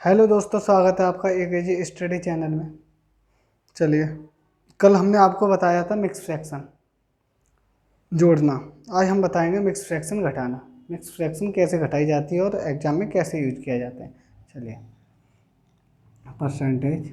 Hello दोस्तों, स्वागत है आपका एकेजी स्टडी चैनल में। चलिए, कल हमने आपको बताया था मिक्स फ्रैक्शन जोड़ना। आज हम बताएंगे मिक्स फ्रैक्शन घटाना। मिक्स फ्रैक्शन कैसे घटाई जाती है और एग्जाम में कैसे यूज किया जाता है। चलिए, परसेंटेज,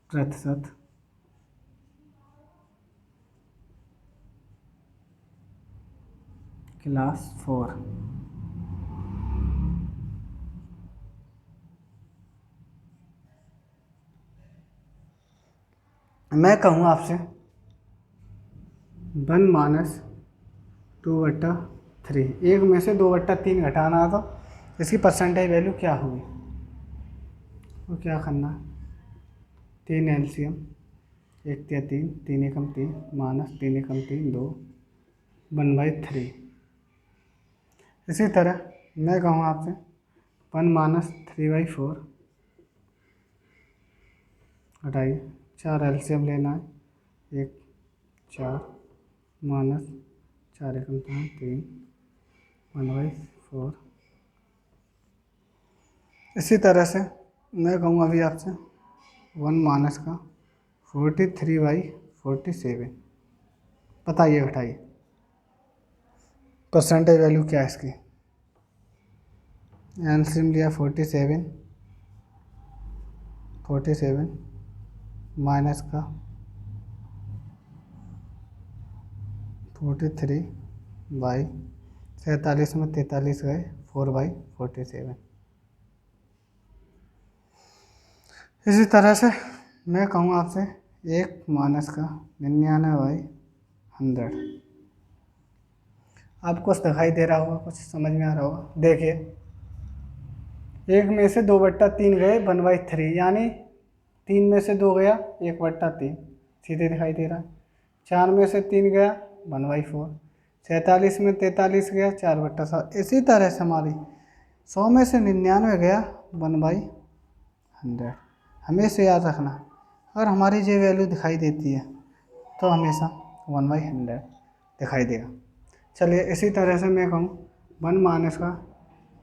प्रतिशत, क्लास 4। मैं कहूँ आपसे 1-2/3, एक में से 2/3 घटाना था, इसकी परसेंटेज वैल्यू क्या होगी। तो क्या करना है, 3 एलसीएम, 1 या 3, 3 एकम 3 माइनस 3 एकम 3 2, 1/3। इसी तरह मैं कहूँ आपसे 1-3/4 हटाइए, 4 एलसीएम लेना है, 1 4 माइनस 4 एकम 3 1/4। इसी तरह से मैं कहूँ अभी आपसे 1-43/47। बताइए, घटाइए, परसेंटेज वैल्यू क्या है इसकी। एलसीएम लिया 47 माइनस का 43/47 में 43 गए, 4/47। इसी तरह से मैं कहूँ आपसे 1 माइनस का 99/100। आपको कुछ दिखाई दे रहा होगा, कुछ समझ में आ रहा होगा। देखिए, एक में से 2/3 गए 1/3, यानी 3 में से 2 गया 1/3, सीधे दिखाई दे रहा है। 4 में से 3 गया 1/4, 47 में 43 गया 4/7। इसी तरह से हमारी 100 में से 99 गया 1/100। हमेशा याद रखना, अगर हमारी ये वैल्यु दिखाई देती है तो हमेशा 1/100 दिखाई देगा। चलिए, इसी तरह से मैं कहूँ 1 माइनस का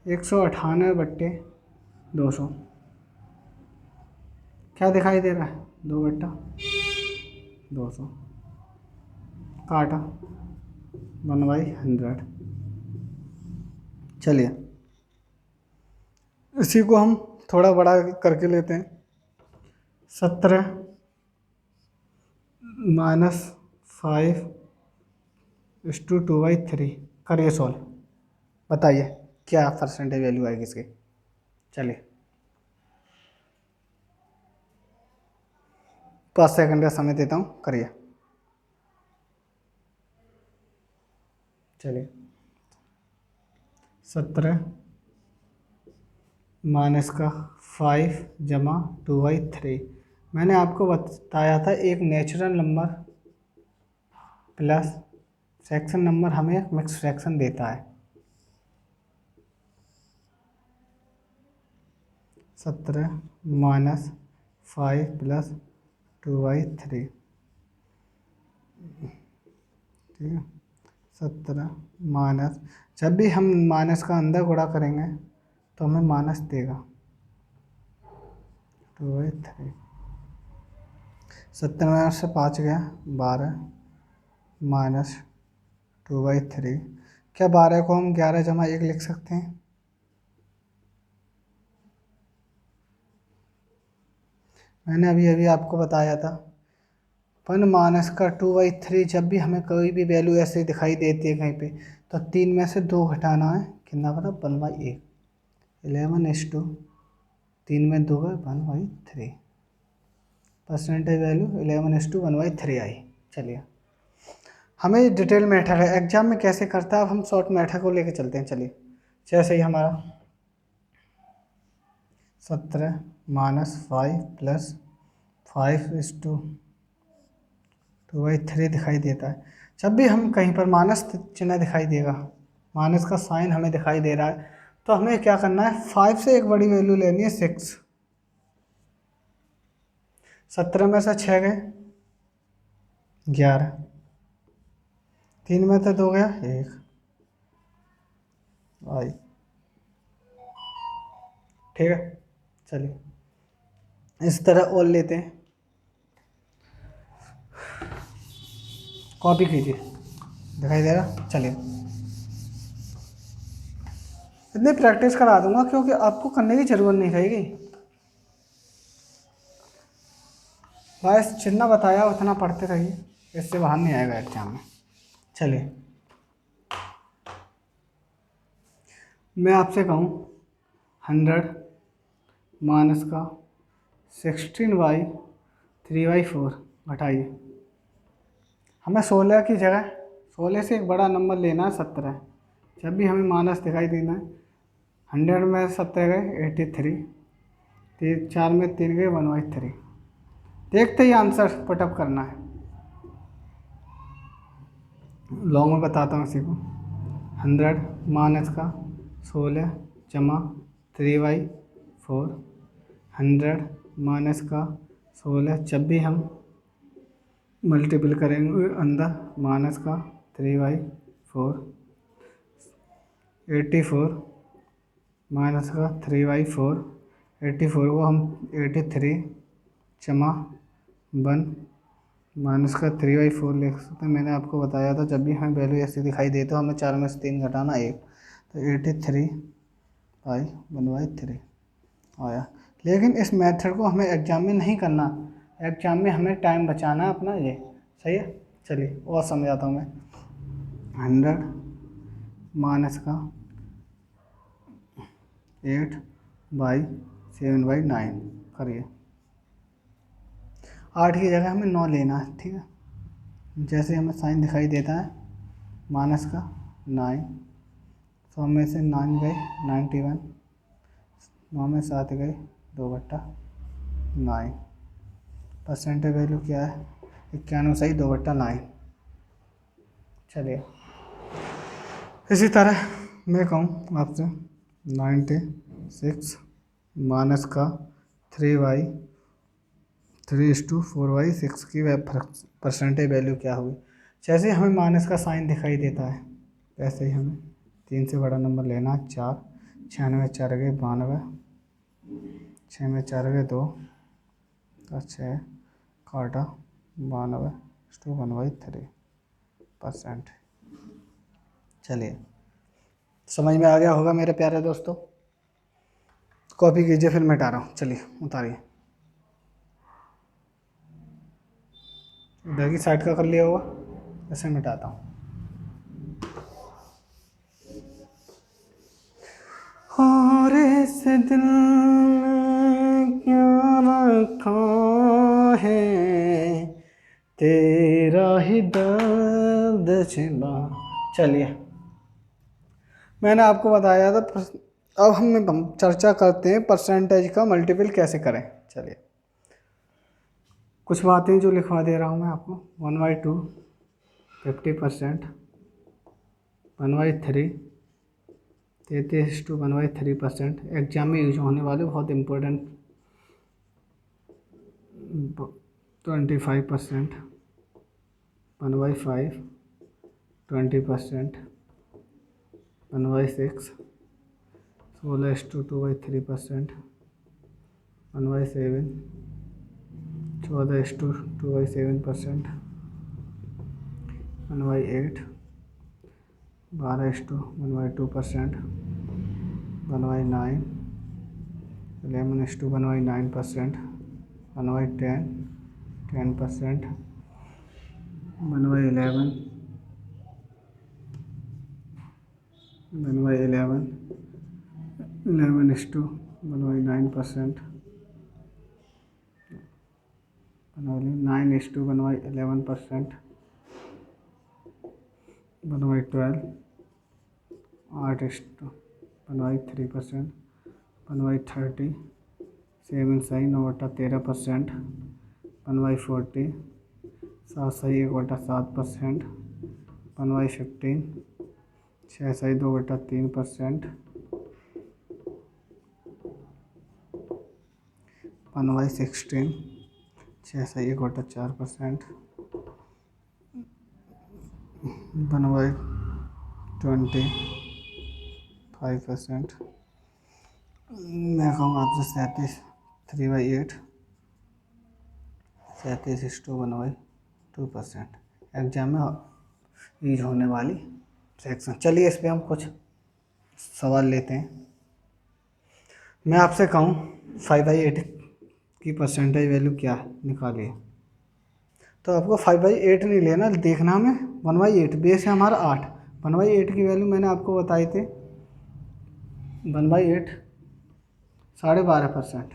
198/200। क्या दिखाई दे रहा है, 2/200 काटा 1/100। चलिए, इसी को हम थोड़ा बड़ा करके लेते हैं। 17 माइनस 5:2/3 करिए सॉल्व। बताइए क्या परसेंटेज वैल्यू आएगी इसकी। चलिए, 5 सेकंड का समय देता हूँ, करिए। चलिए, 17 माइनस का 5 + 2/3। मैंने आपको बताया था एक natural number plus fraction number हमें मिक्स फ्रैक्शन देता है। 17 माइनस 5 + 2/3, ठीक है। 17 माइनस, जब भी हम माइनस का अंदर गुणा करेंगे तो हमें माइनस देगा 2/3। 17 में से 5 गया 12 माइनस 2/3। क्या 12 को हम 11 + 1 लिख सकते हैं। मैंने अभी अभी आपको बताया था 1 माइनस का 2/3, जब भी हमें कोई भी वैल्यू ऐसे दिखाई देती है कहीं पे, तो 3 में से 2 घटाना है, कितना बना 1/1। 11:2, 3 में 2 गए 1/3। परसेंटेज वैल्यू 11:1/3 आई। चलिए, हमें डिटेल मेथड है, एग्जाम में कैसे करता है, अब हम शॉर्ट मेथड को लेके चलते हैं। चलिए, जैसे ही हमारा 17 माइनस 5 + 5:2/3 दिखाई देता है। जब भी हम कहीं पर माइनस चिन्ह दिखाई देगा, माइनस का साइन हमें दिखाई दे रहा है, तो हमें क्या करना है, 5 से एक बड़ी वैल्यू लेनी है 6। 17 में से 6 गए 11, 3 में से 2 गया 1, आई। ठीक है, चलिए इस तरह और लेते हैं, कॉपी कीजिए, दिखाई दे रहा। चलिए इतनी प्रैक्टिस करा दूंगा क्योंकि आपको करने की ज़रूरत नहीं रहेगी। बस जितना बताया उतना पढ़ते रहिए, इससे बाहर नहीं आएगा एग्जाम में। चलिए मैं आपसे कहूँ 100 माइनस का 16/3/4 घटाइए। हमें 16 की जगह 16 से एक बड़ा नंबर लेना है, 17। जब भी हमें माइनस दिखाई देना है, 100 में 17 गए 83, 4 में 3 गए 1/3। देखते ही आंसर पुटअप करना है। लॉन्ग में बताता हूँ इसी को। 100 माइनस का 16 जमा 3/4, 100 माइनस का 16, जब भी हम मल्टीपल करेंगे अंदर माइनस का 3/4, 84 माइनस का 3/4, 84 को हम 83 जमा 1 माइनस का 3/4 लिख सकते हैं। मैंने आपको बताया था जब भी हमें वैल्यू ऐसी दिखाई दे तो हमें 4 में से 3 घटाना 1, तो 83/1/3 आया। लेकिन इस मेथड को हमें एग्जाम में नहीं करना, एग्जाम में हमें टाइम बचाना है अपना, ये सही है। चलिए और समझाता हूँ मैं। 100 माइनस का 8/7/9 करिए। 8 की जगह हमें 9 लेना है, ठीक है। जैसे हमें साइन दिखाई देता है माइनस का 9, 100 में से 9 गए 91, 9 में 7 गए 2/9। परसेंटेज वैल्यू क्या है? 91 सही 2/9। चलिए इसी तरह मैं कहूँ आपसे 96 माइनस का 3/4/6 की परसेंटेज वैल्यू क्या हुई? जैसे हमें माइनस का साइन दिखाई देता है वैसे ही हमें 3 से बड़ा नंबर लेना है, 4। 6 में 4 गए 92, 6 में 4 गए 2 और 6 काटा 92 टू 1/3%। चलिए समझ में आ गया होगा मेरे प्यारे दोस्तों। कॉपी कीजिए, फिर मिटा रहा हूँ। चलिए उतारिए, इधर की साइड का कर लिया होगा, ऐसे मिटाता हूँ। और इस दिल में क्या रखा है, तेरा ही दर्द छिपा। चलिए मैंने आपको बताया था, अब हम चर्चा करते हैं परसेंटेज का मल्टीपल कैसे करें। चलिए कुछ बातें जो लिखवा दे रहा हूँ मैं आपको। 1/2 50%, 1/3 33:1/3%। एग्जाम में यूज होने वाले बहुत इम्पोर्टेंट 25%, 1/5 20%, 1/6 16:2/3%, 1/7 14:2/7%, 1/8 12:1/2%, 1/9 11:1/9%, 1/10 10%, 1/11 1/11 11:1/9%, 9:1/11%, 1/12 8:1/3%, 1/30 7 सही 9/13%, 1/40 7 सही 1/7%, 1/15 6 सही 2/3%, 1/16 6 सही 1/4%, 1/20 5%। मैं कहूँगा आपसे 37 3/8, 37:1/2%। एग्जाम में यूज होने वाली फ्रैक्शन। चलिए इस पर हम कुछ सवाल लेते हैं। मैं आपसे कहूँ 5/8 की परसेंटेज वैल्यू क्या है, निकालिए। तो आपको 5/8 नहीं लेना, देखना हमें 1/8। बेस है हमारा 8। 1/8 की वैल्यू मैंने आपको बताई थी 1/8 12.5%।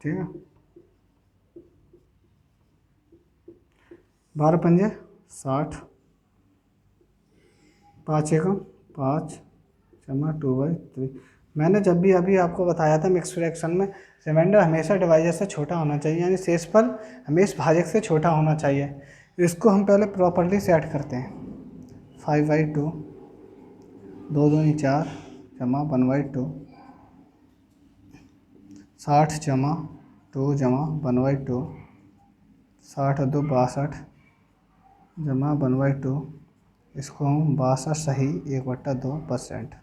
ठीक है, 12×5 60, 5 एकम 5 जमा 2/3। मैंने जब भी अभी आपको बताया था मिक्स फ्रैक्शन में रिमाइंडर हमेशा डिवाइजर से छोटा होना चाहिए, यानी शेषफल हमेशा भाजक से छोटा होना चाहिए। इसको हम पहले प्रॉपरली सेट करते हैं। 5/2 2 दूनी 4 जमा 1/2, 60 जमा 2 जमा 1/2, 60 2 62 जमा 1/2। इसको हम 62 सही 1/2%।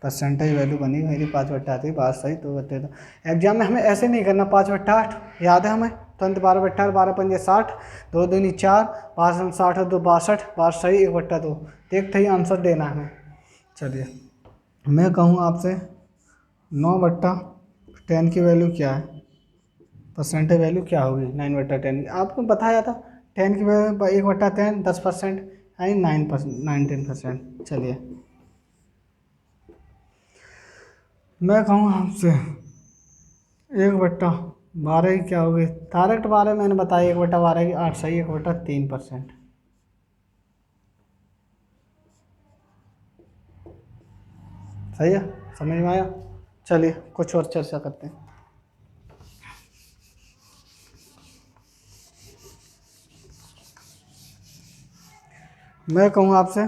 परसेंटेज वैल्यू बनी मेरी 5/8, 62 सही 2/2। एग्जाम में हमें ऐसे नहीं करना 5/8, याद है हमें तुरंत 12/8, 12×5 60, 2 दूनी 4, 5 60 2 62, 62 सही 1/2। देखते ही आंसर देना है हमें। चलिए मैं कहूँ आपसे 9/10 की वैल्यू क्या है, परसेंटेज वैल्यू क्या होगी 9/10 की। आपको बताया था 10 की वैल्यू 1/10 10%, यानी 19%। चलिए मैं कहूँ आपसे 1/12 की क्या होगी, डायरेक्ट 12 मैंने बताया 1/12 की 8 सही 1/3%। सही है, समझ में आया। चलिए कुछ और चर्चा करते हैं। मैं कहूँ आपसे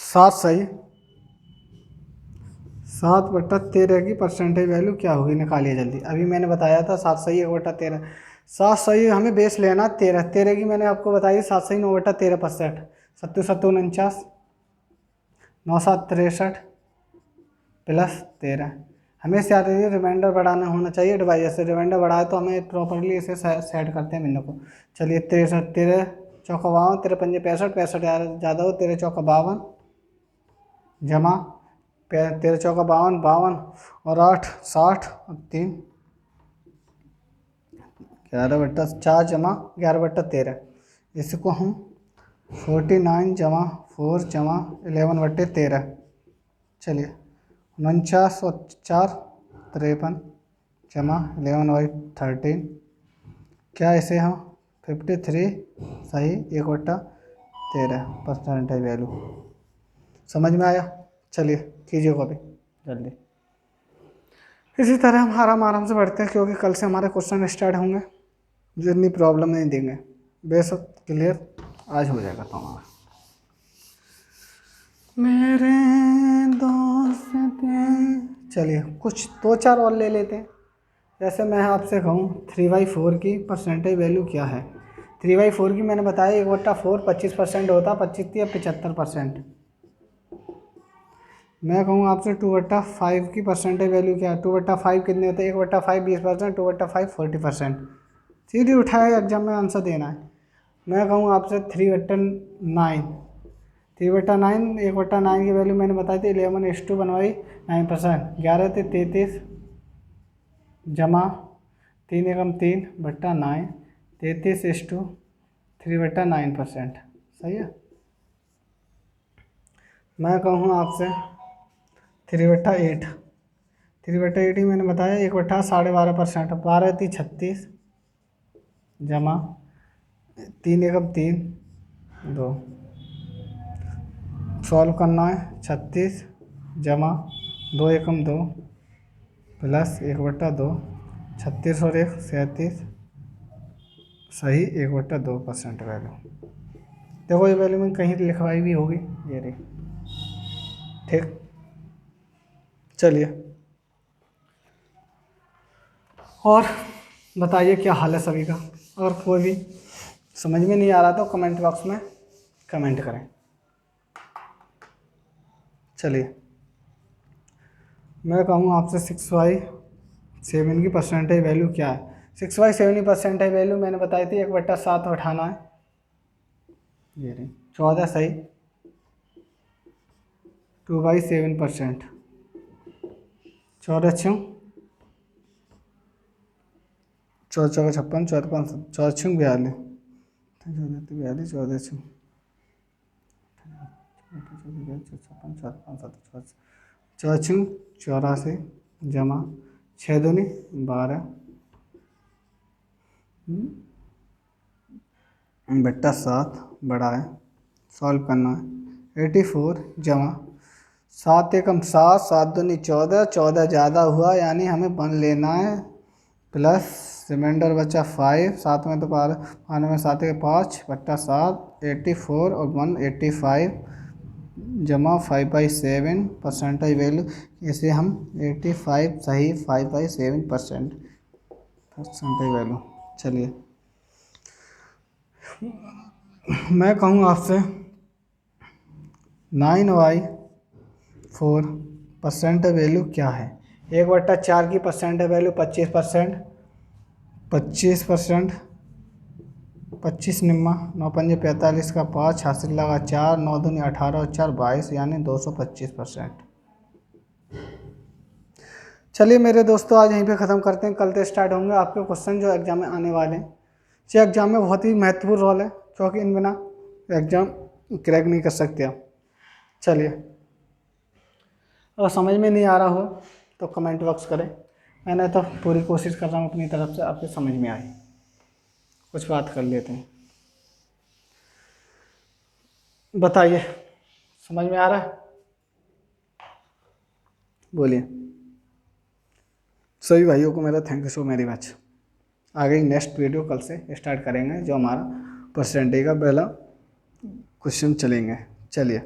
7 सही 7/13 की परसेंटेज वैल्यू क्या होगी, निकालिए जल्दी। अभी मैंने बताया था 7 सही 1/13। 7 सही हमें बेस लेना 13, 13 की मैंने आपको बताई 7 सही 9/13%। 7 7 49, 9 7 63 प्लस 13। हमेशा याद रखिए रिमाइंडर बढ़ाना होना चाहिए डिवाइजर से, रिमाइंडर बढ़ाए तो हमें प्रॉपरली इसे सेट करते हैं मिनों को। चलिए 63 13 चौका 52, 13 पंजे 65, 65 ज़्यादा हो 13 चौका 52 जमा 13 चौका 52 52 और 8 60 और 3 11/4 जमा 11/13। इसको हम 49 जमा 4 जमा 11/13। चलिए 49 और 4 53 जमा 11/13। क्या इसे हम 53 सही 1/13 परसेंटेज वैल्यू। समझ में आया। चलिए कीजिए कॉपी जल्दी। इसी तरह हम आराम से बढ़ते हैं, क्योंकि कल से हमारे क्वेश्चन स्टार्ट होंगे, जितनी प्रॉब्लम नहीं देंगे। बेशक क्लियर आज हो जाएगा तो हमारा। मेरे दोस्त चलिए कुछ 2-4 और ले लेते हैं। जैसे मैं आपसे कहूँ 3/4 की परसेंटेज वैल्यू क्या है। 3/4 की मैंने बताया 1/4 25% होता, 25 या 75%। मैं कहूँ आपसे 2/5 की परसेंटेज वैल्यू क्या है। 2/5 कितने होते हैं, 1/5 20%, 2/5 40%। सीधी उठाए एग्जाम में आंसर देना है। मैं कहूँ आपसे 3/9, 3/9 1/9 की वैल्यू मैंने बताई थी 11:2 बनवाई 9%। 11 थे 33 जमा 3 एकम 3/9, 33:3/9%। सही है। मैं कहूँ आपसे 3/8, 3/8 ही मैंने बताया 1/12.5%। 12 थी 36 जमा 3 एकम 3 2। सॉल्व करना है 36 जमा 2 एकम 2 प्लस 1/2। 36 और 1 37 सही 1/2% वैल्यू। देखो ये वैल्यू में कहीं लिखवाई भी होगी, ये रही। ठीक, चलिए और बताइए क्या हाल है सभी का। और कोई भी समझ में नहीं आ रहा तो कमेंट बॉक्स में कमेंट करें। चलिए। मैं कहूँगा आपसे 6/7 की परसेंटेज वैल्यू क्या है। 6/7 की परसेंटेज वैल्यू मैंने बताई थी 1/7 उठाना है, ये रही 14 सही, 2/7%, 14 14 56, 14 42, 42 14 84 जमा 6 दूनी 12 बट्टा 7 बड़ा है, सॉल्व करना है। 84 जमा 7 एकम 7, 7 दूनी 14, 14 ज़्यादा हुआ यानी हमें 1 लेना है, प्लस रिमाइंडर बचा 5, 7 में तो 12 में 7 के 5 बट्टा 7, 84 और 1 85 जमा 5/7 परसेंटेज वैल्यू, इसे हम 85 सही 5/7% परसेंटेज वैल्यू। चलिए मैं कहूँ आपसे 9/4 परसेंटेज वैल्यू क्या है। 1/4 की परसेंटेज वैल्यू 25%, 25%, 25 निम्मा 9 पंजे 45 का 5 हासिल लगा 4, 9 दूनी 18 और 4 22 यानी 225%। चलिए मेरे दोस्तों आज यहीं पे ख़त्म करते हैं, कल से स्टार्ट होंगे आपके क्वेश्चन जो एग्जाम में आने वाले हैं। ये एग्जाम में बहुत ही महत्वपूर्ण रोल है क्योंकि इन बिना एग्जाम क्रैक नहीं कर सकते आप। चलिए अगर समझ में नहीं आ रहा हो तो कमेंट बॉक्स करें, मैंने तो पूरी कोशिश कर रहा हूँ अपनी तरफ से आपके समझ में आए। कुछ बात कर लेते हैं, बताइए समझ में आ रहा है, बोलिए। सभी भाइयों को मेरा thank you so very much. आगे नेक्स्ट वीडियो कल से स्टार्ट करेंगे जो हमारा परसेंटेज का पहला क्वेश्चन चलेंगे। चलिए।